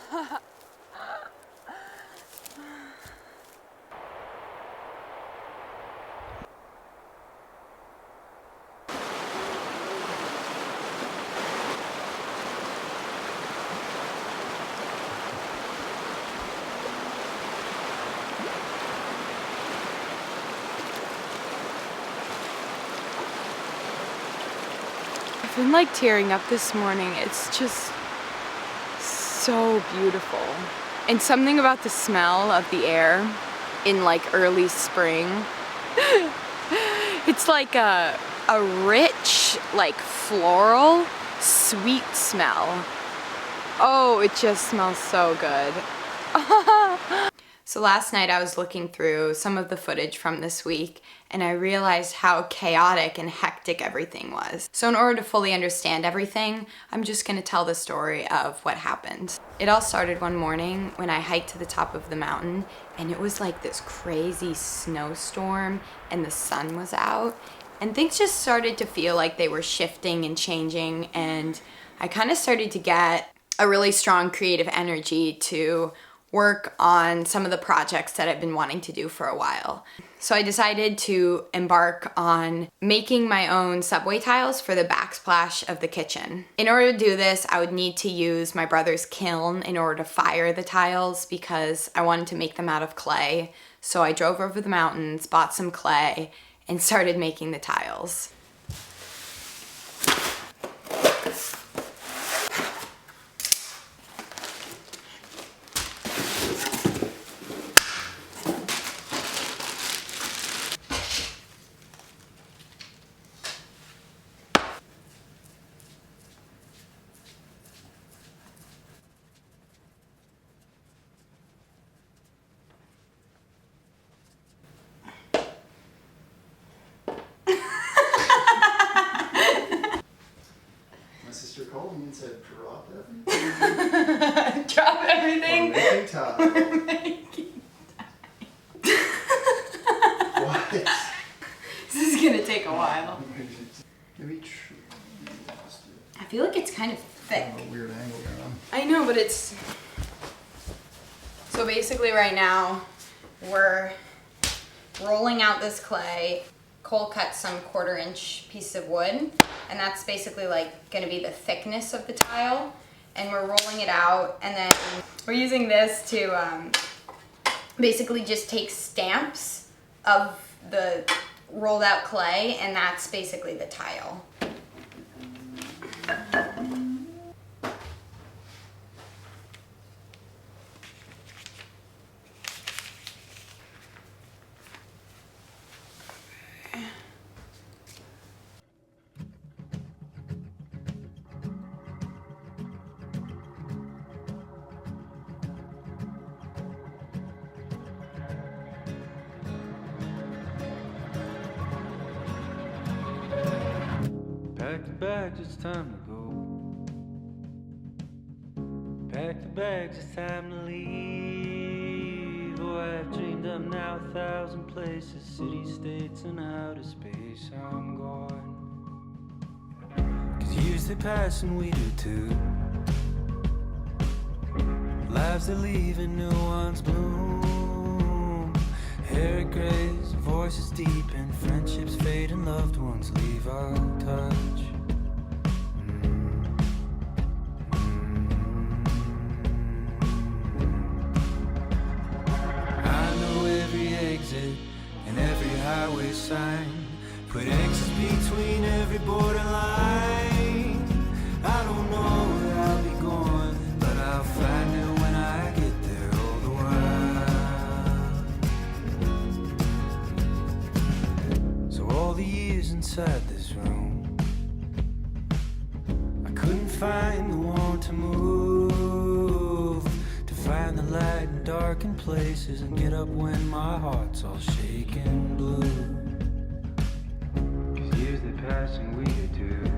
I've been like tearing up this morning. It's just so beautiful. And something about the smell of the air in like early spring. It's like a rich, like floral, sweet smell. Oh, it just smells so good. So last night I was looking through some of the footage from this week and I realized how chaotic and hectic everything was. So in order to fully understand everything, I'm just gonna tell the story of what happened. It all started one morning when I hiked to the top of the mountain and it was like this crazy snowstorm and the sun was out and things just started to feel like they were shifting and changing, and I kind of started to get a really strong creative energy to work on some of the projects that I've been wanting to do for a while. So I decided to embark on making my own subway tiles for the backsplash of the kitchen. In order to do this, I would need to use my brother's kiln in order to fire the tiles because I wanted to make them out of clay. So I drove over the mountains, bought some clay, and started making the tiles. Cole and said drop everything. Drop everything. We're making time. What? This is gonna take a while. Maybe I feel like it's kind of thick. a weird angle going on. I know, but it's... So basically right now, we're rolling out this clay. Cole cut some 1/4-inch piece of wood, and that's basically like gonna be the thickness of the tile. And we're rolling it out, and then we're using this to basically just take stamps of the rolled out clay, and that's basically the tile. Pack the bags, it's time to go. Pack the bags, it's time to leave. Oh, I've dreamed up now 1,000 places, cities, states, and outer space. I'm gone. 'Cause years they pass and we do too. Lives that leave and new ones bloom. Hair grays, voices deepen, friendships fade and loved ones leave our touch. I know every exit and every highway sign, put X's between every borderline. I don't know where I'll be going, but I'll find it when I get there all the while. So all the years inside this room, I couldn't find the one to move, to find the light in darkened places and get up when my heart's all shaking blue. 'Cause years they pass and we do too.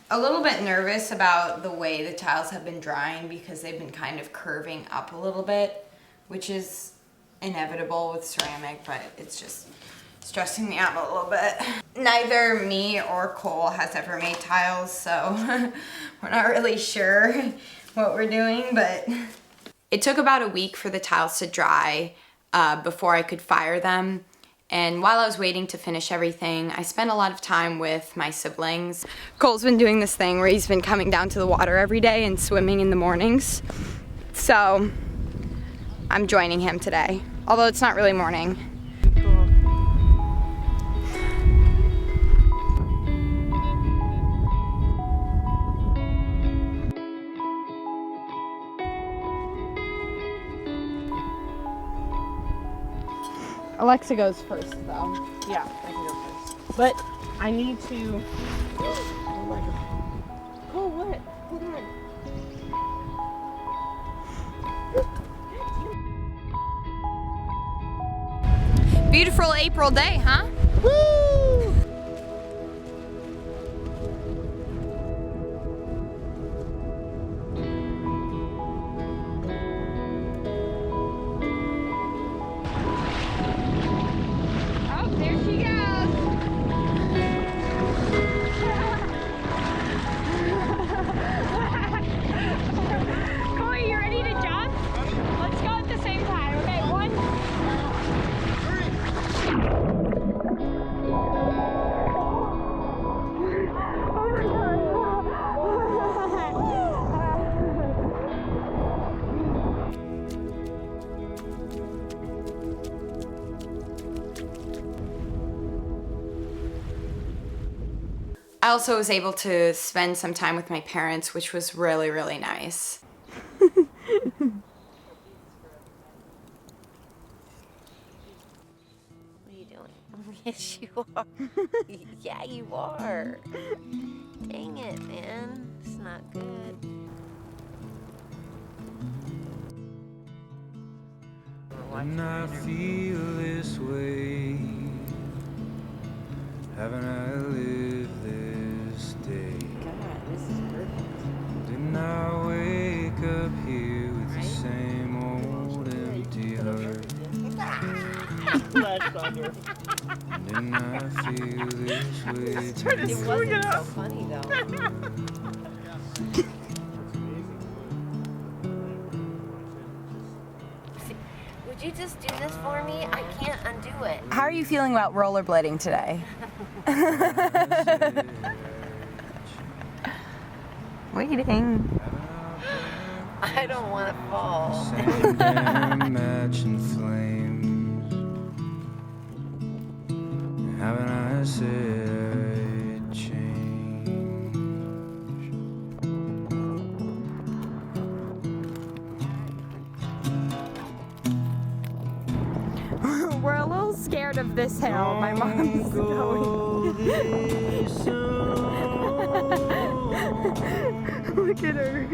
A little bit nervous about the way the tiles have been drying because they've been kind of curving up a little bit, which is inevitable with ceramic, but it's just stressing me out a little bit. Neither me or Cole has ever made tiles, so we're not really sure what we're doing, but it took about a week for the tiles to dry before I could fire them. And while I was waiting to finish everything, I spent a lot of time with my siblings. Cole's been doing this thing where he's been coming down to the water every day and swimming in the mornings. So I'm joining him today, although it's not really morning. Alexa goes first, though. Yeah, I can go first. But I need to. Oh my god. Oh, what? Hold on. Beautiful April day, huh? Woo! Oh, there she goes. Cole, you ready to jump? Let's go at the same time. Okay, 1, 3. I also was able to spend some time with my parents, which was really, really nice. What are you doing? Yes, you are. Yeah, you are. Dang it, man. It's not good. Didn't I feel this way? Haven't I lived this day? God, this is perfect. Didn't I wake up here with the same old empty heart? Didn't I feel this way? It wasn't so funny, though. Would you just do this for me? I can't undo it. How are you feeling about rollerblading today? Waiting. I don't want to fall. Same damn match in flames. Haven't I said change? We're a little scared of this hill. My mom's going. Look at her.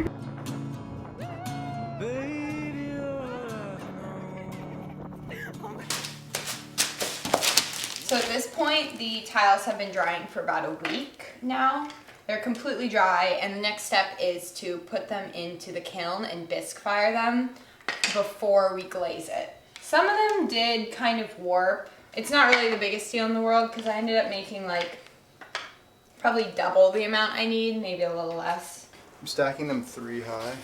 So at this point, the tiles have been drying for about a week now. They're completely dry, and the next step is to put them into the kiln and bisque fire them before we glaze it. Some of them did kind of warp. It's not really the biggest deal in the world because I ended up making like probably double the amount I need, maybe a little less. I'm stacking them 3 high.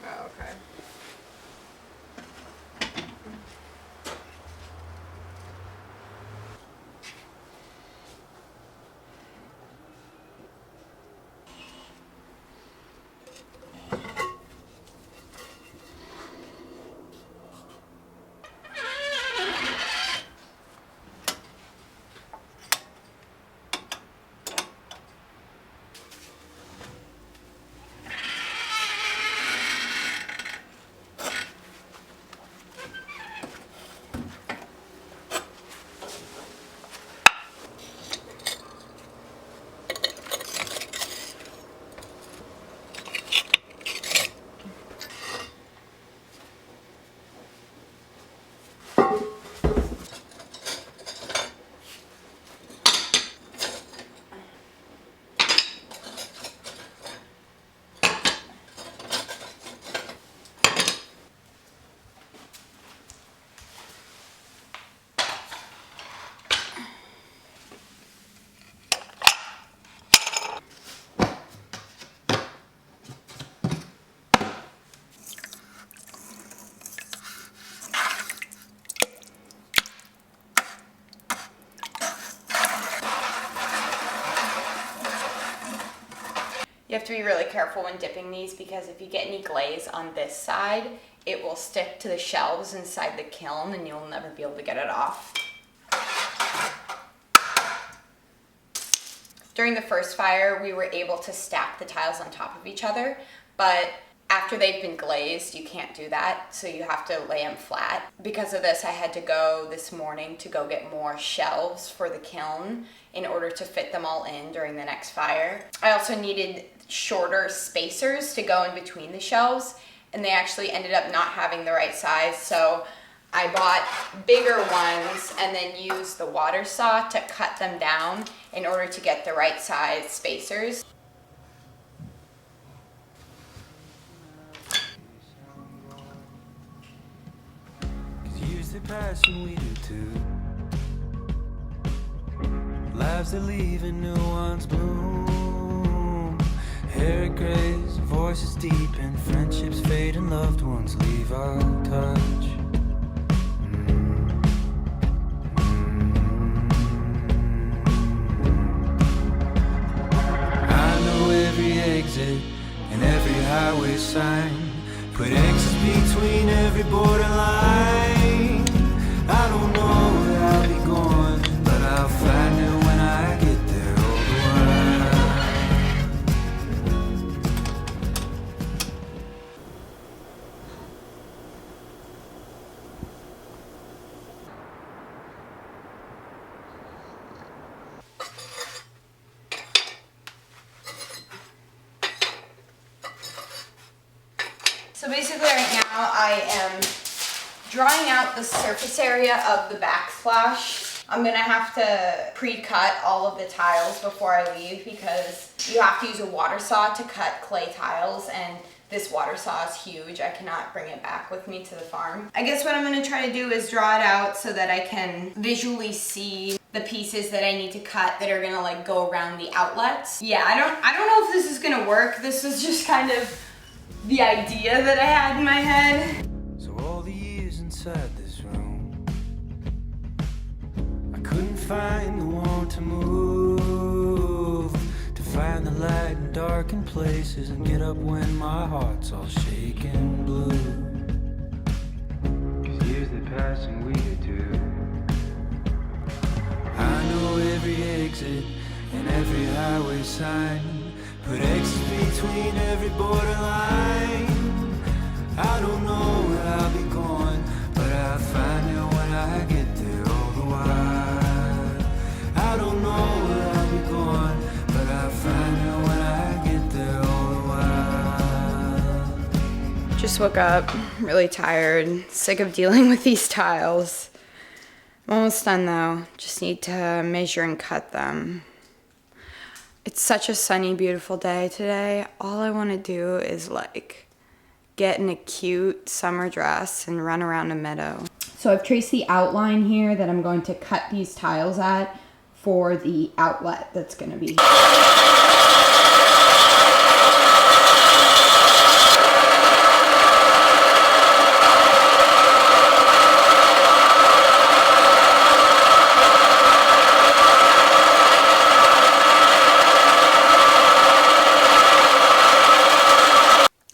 Oh, okay. You have to be really careful when dipping these because if you get any glaze on this side, it will stick to the shelves inside the kiln and you'll never be able to get it off. During the first fire, we were able to stack the tiles on top of each other, but after they've been glazed, you can't do that, so you have to lay them flat. Because of this, I had to go this morning to go get more shelves for the kiln in order to fit them all in during the next fire. I also needed shorter spacers to go in between the shelves, and they actually ended up not having the right size, so I bought bigger ones and then used the water saw to cut them down in order to get the right size spacers. The passion we do too. Lives that leave and new ones bloom. Hair grays, voices deep, and friendships fade and loved ones leave our touch. I know every exit and every highway sign. Put X's between every borderline. I don't know where I'll be going, but I'll find it when I get there all the So basically right now I am drawing out the surface area of the backsplash. I'm gonna have to pre-cut all of the tiles before I leave because you have to use a water saw to cut clay tiles, and this water saw is huge. I cannot bring it back with me to the farm. I guess what I'm gonna try to do is draw it out so that I can visually see the pieces that I need to cut that are gonna like go around the outlets. Yeah, I don't know if this is gonna work. This was just kind of the idea that I had in my head. So all the years inside this room, I couldn't find the one to move, to find the light in darkened places and get up when my heart's all shaking blue. 'Cause years that pass and we do. I know every exit and every highway sign. Put X's between every borderline. I don't know where I'll be going, but I'll find it when I get there all the while. I don't know where I'll be going, but I'll find it when I get there all the while. Just woke up, really tired, sick of dealing with these tiles. I'm almost done though, just need to measure and cut them. It's such a sunny, beautiful day today. All I want to do is like get in a cute summer dress and run around a meadow. So I've traced the outline here that I'm going to cut these tiles at for the outlet that's going to be.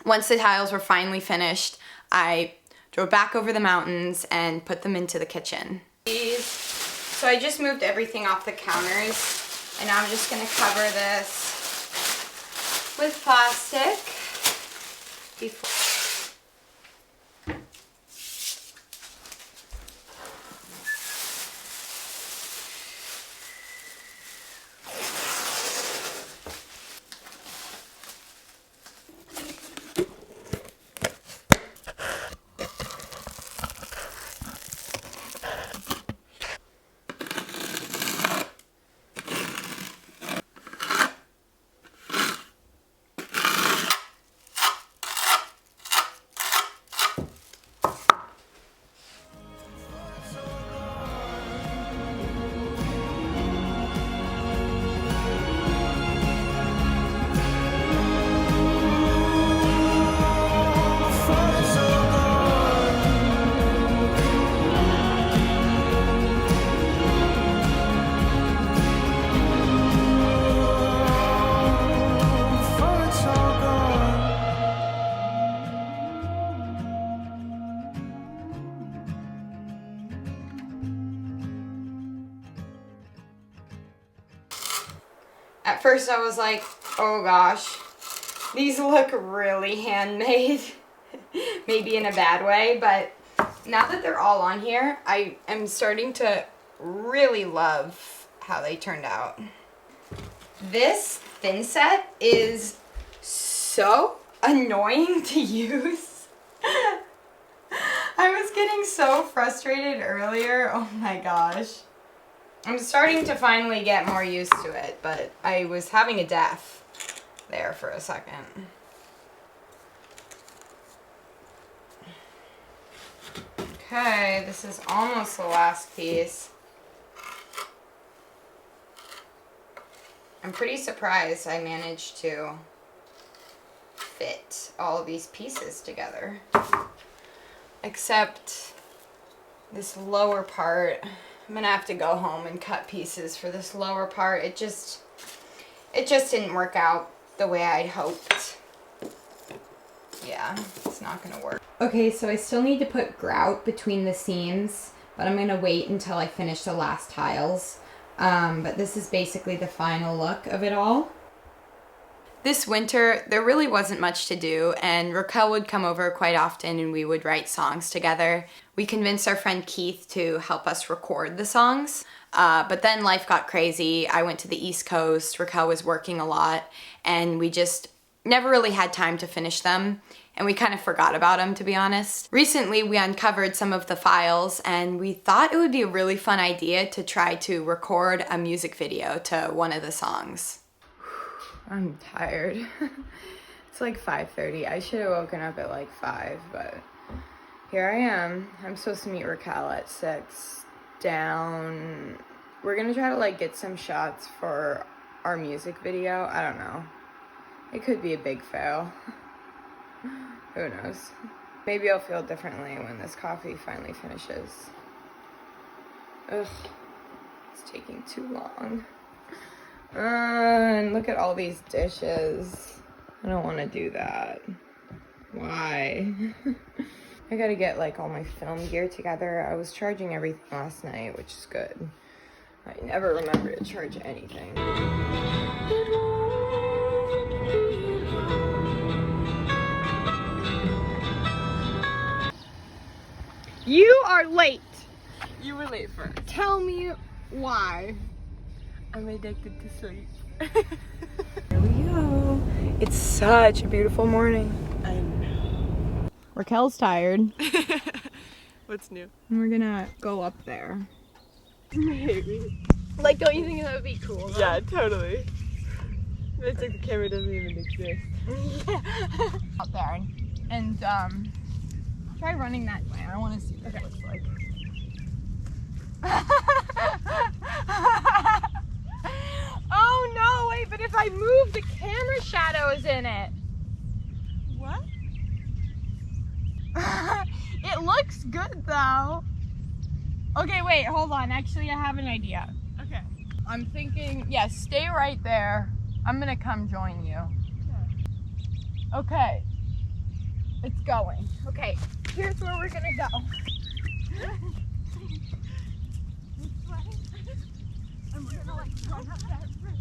Once the tiles were finally finished, I drove back over the mountains and put them into the kitchen. So I just moved everything off the counters, and now I'm just gonna cover this with plastic. At first I was like, oh gosh, these look really handmade. Maybe in a bad way, but now that they're all on here, I am starting to really love how they turned out. This thin set is so annoying to use. I was getting so frustrated earlier. Oh my gosh. I'm starting to finally get more used to it, but I was having a death there for a second. Okay, this is almost the last piece. I'm pretty surprised I managed to fit all of these pieces together. Except this lower part. I'm gonna have to go home and cut pieces for this lower part. It just didn't work out the way I'd hoped. Yeah, it's not gonna work. Okay, so I still need to put grout between the seams, but I'm gonna wait until I finish the last tiles. But this is basically the final look of it all. This winter, there really wasn't much to do, and Raquel would come over quite often and we would write songs together. We convinced our friend Keith to help us record the songs, but then life got crazy. I went to the East Coast, Raquel was working a lot, and we just never really had time to finish them, and we kind of forgot about them, to be honest. Recently, we uncovered some of the files, and we thought it would be a really fun idea to try to record a music video to one of the songs. I'm tired. It's like 5:30. I should have woken up at like 5, but here I am. I'm supposed to meet Raquel at 6. We're gonna try to like get some shots for our music video. I don't know. It could be a big fail. Who knows? Maybe I'll feel differently when this coffee finally finishes. Ugh, it's taking too long. And look at all these dishes. I don't want to do that. Why? I gotta get like all my film gear together. I was charging everything last night, which is good. I never remember to charge anything. You are late. You were late first. Tell me why. I'm addicted to sleep. Here we go. It's such a beautiful morning. I know. Raquel's tired. What's new? And we're gonna go up there. Maybe. Like, don't you think that would be cool? Though? Yeah, totally. It's like the camera doesn't even exist. Up there and try running that way. I want to see what it looks like. Oh no, wait, but if I move, the camera shadow is in it. What? It looks good though. Okay, wait, hold on. Actually, I have an idea. Okay. I'm thinking, yeah, stay right there. I'm gonna come join you. Okay. It's going. Okay, here's where we're gonna go. And we're gonna like run up that bridge.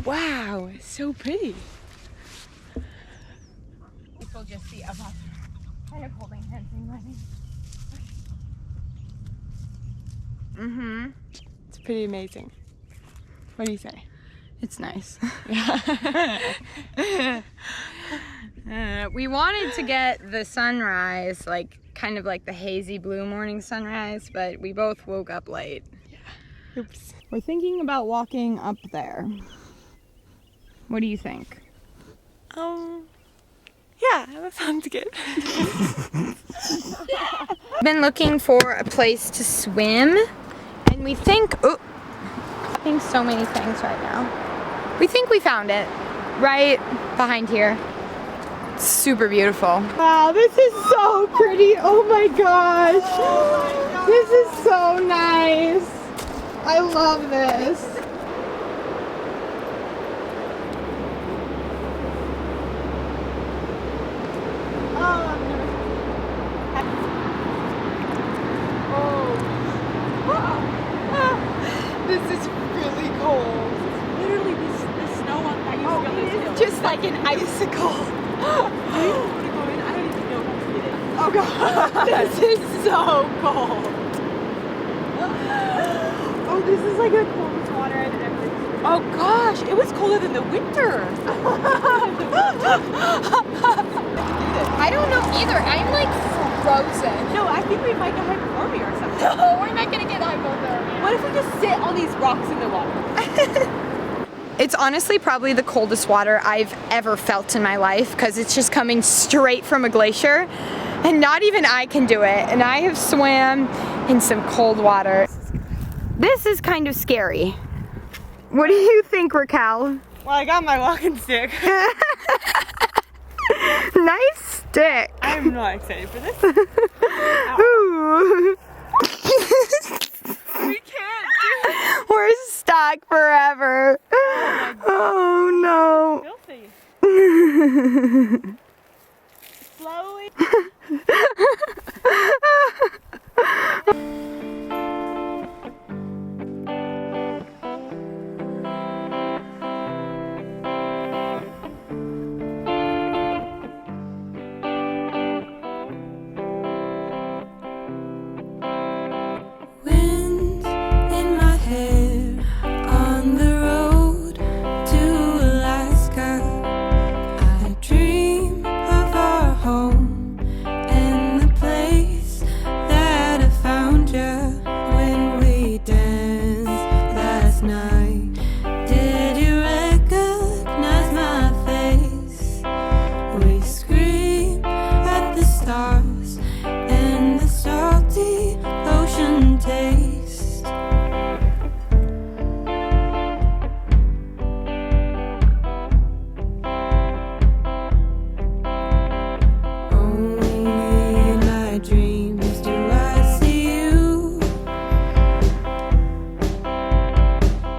Wow, it's so pretty. People just see us kind of holding hands and running. Mm-hmm. It's pretty amazing. What do you say? It's nice. We wanted to get the sunrise, like kind of like the hazy blue morning sunrise, but we both woke up late. Yeah. Oops. We're thinking about walking up there. What do you think? Yeah, that sounds good. We've been looking for a place to swim, and we think, oh, I think so many things right now. We think we found it, right behind here. It's super beautiful. Wow, this is so pretty. Oh my gosh. This is so nice. I love this. icicle. Do you want to go in? I don't even know how to get in. Oh god. This is so cold. Oh, this is like the coldest water I've ever experienced. Oh gosh, it was colder than the winter. I don't know either. I'm like frozen. No, I think we might get hypothermia or something. No, we're not gonna get hypothermia. What if we just sit on these rocks in the water? It's honestly probably the coldest water I've ever felt in my life because it's just coming straight from a glacier and not even I can do it. And I have swam in some cold water. This is kind of scary. What do you think, Raquel? Well, I got my walking stick. Nice stick. I'm not excited for this. Ooh. We can't do it. We're stuck forever. Oh no. Filthy. Slowly. Wind in my hair on the road to Alaska. I dream of our home and the place that I found you when we danced last night. Did you recognize my face? We scream at the stars and the salty ocean taste. Only in my dreams do I see you.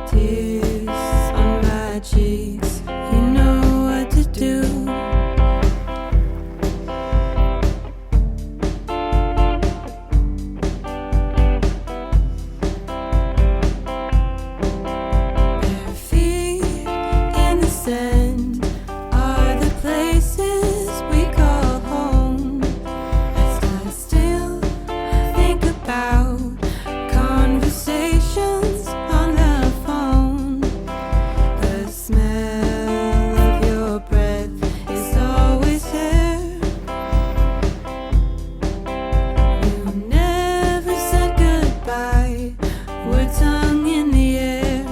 Tears on my cheeks, you know what to do. Bare feet in the sand are the places we call home. As I still think about conversations on the phone. The smell of your breath is always there. You never said goodbye. We're tongue in the air.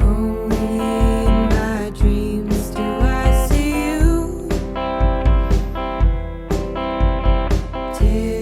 Only in my dreams do I see you. Tears